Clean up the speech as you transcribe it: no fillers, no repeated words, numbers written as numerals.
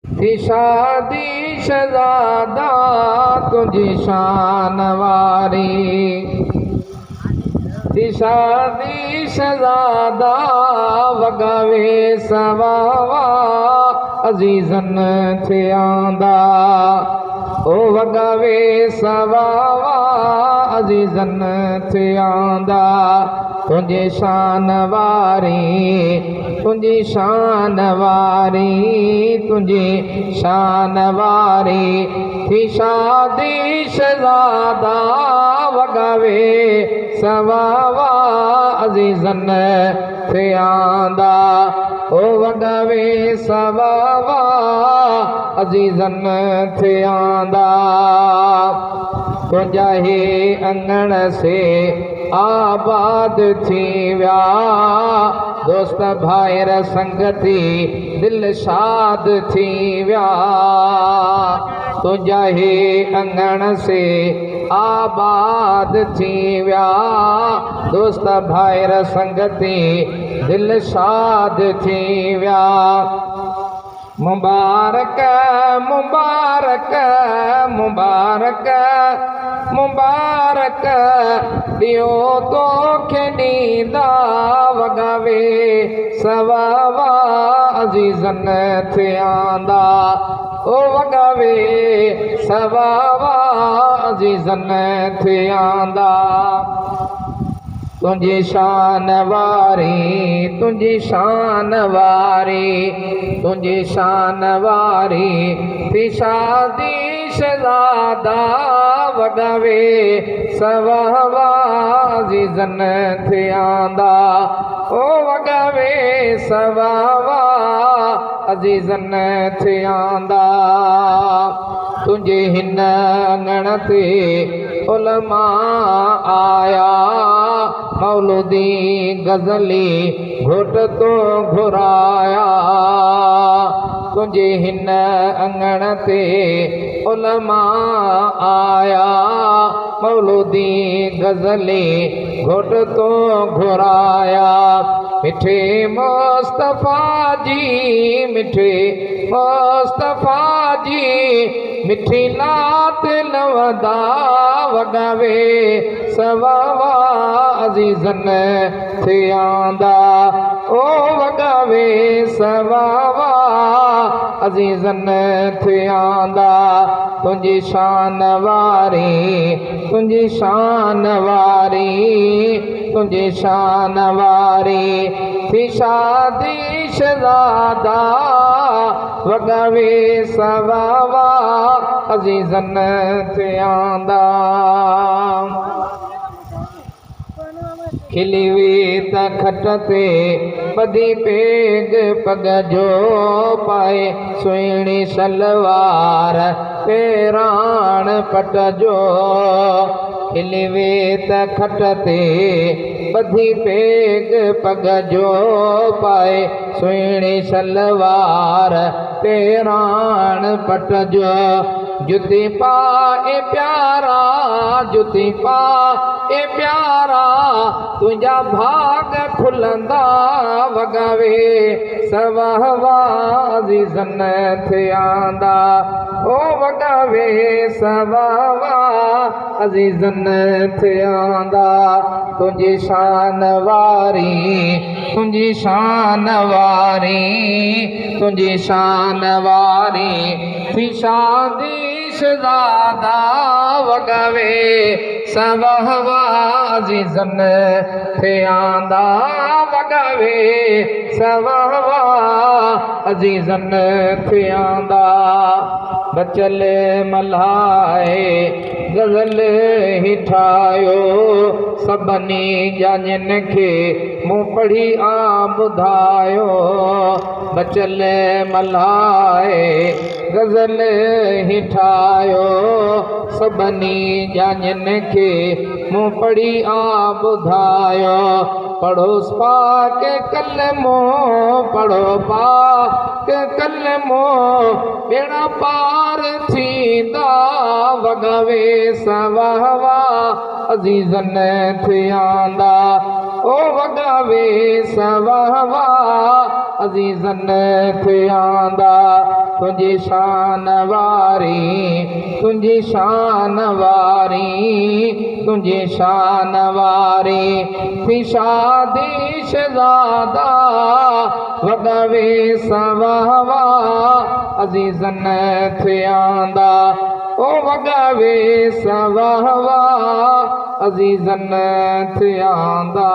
थी शादी शहज़ादा तुझी शान वारी, थी शादी शहज़ादा वगावे सवावा अज़ीज़न थे आंदा, ओ वगावे सवावा अज़ीज़न थे आंदा। तुझे शान वारी, तुझी शान वारी, तुझी शान वारी, थी शादी शहज़ादा वगावे सवावा अज़ीज़न थे आंदा, ओ वगावे सवावा अज़ीज़न थे आंदा। तुझा ही अंगण से आबाद थी व्या, दोस्त भाईर संगती दिल शाद थी व्या। तुझा ही अंगण से आबाद थी व्या, दोस्त भाईर संगती दिल शाद थी व्या। मुबारक मुबारक मुबारक मुबारक दियो तोखे ॾींदा वगावे सवावा अज़ीज़न थे आंदा, ओ वगावे सवावा अज़ीज़न थे आंदा। तुझी शान वारी, तुझी शान वारी, तुझी शान वारी, थी शादी शहज़ादा वगावे सवावा अज़ीज़न थे आंदा, ओ वगावे सवावा अज़ीज़न थे आंदा। तुझे हिन अंगण ते उलमा आया, मौलूदी गज़ली घुट तो घुराया। तुझे हिन अंगण ते उलमा आया, मौलूदी गज़ली घुट तो घुराया। मिठे मुस्तफ़ा जी, मिठे मुस्तफ़ा जी, मिठी नात नवदा वगावे सवावा अज़ीज़न थे आंदा, ओ वगावे सवावा अज़ीज़न थे आंदा। तुझी शान वारी, तुझी शान वारी, तुझी शान वारी, थी शादी शहज़ादा वगावे सवावा अज़ीज़न थे आंदा। खिली हुई त खट ते ॿधी पेग पग जो पाए, सुहिणी सलवार पेराण पट जो। खिली हुई त खट ते ॿधी पेग पग जो पाए, सुहिणी सलवार पेराण पट जो। जुती पाए प्यारा, जुती पाए प्यारा, तुझा भाग खुलंदा वगावे सवावा अज़ीज़न थे आंदा, ओ वगावे सवावा अज़ीज़न थे आंदा। तुझी शान वारी, तुझी शान वारी, तुझी शान वारी, थी शादी शहज़ादा वगावे सवावा अज़ीज़न थे आंदा, वगावे सवावा अज़ीज़न थे आंदा। बचल मल्हाए गज़ल ही ठाहियो, सभिनी जानिन खे मूं पढ़ी आ ॿुधायो। बचल मल्हाए गज़ल ही ठाहियो, सभिनी जानिन खे मूं पढ़ी आ ॿुधायो। पढ़ोस पाक कलमो, पढ़ो पाक कलमो, बेड़ा पार थींदा वगावे सवावा अज़ीज़न थे आंदा, ओ वगावे सवावा अज़ीज़न थे आंदा। तुझी शान वारी तुझी शान वारी तुझी शान वारी थी शादी शहज़ादा वॻावे सवावा अज़ीज़न थियांदा ओ वॻावे सवावा अज़ीज़न थियांदा।